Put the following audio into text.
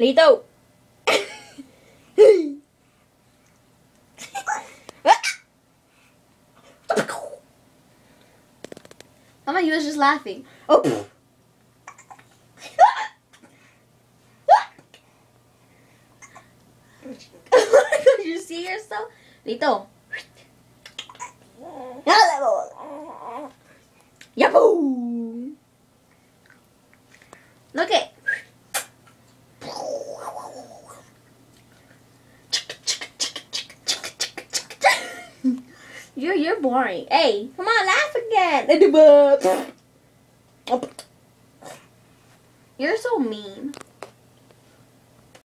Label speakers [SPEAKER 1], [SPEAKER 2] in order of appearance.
[SPEAKER 1] Lito. Mama, you was just laughing. Oh. Did you see yourself? Lito. Yahoo! Look it. You're boring. Hey, come on, laugh again. You're so mean.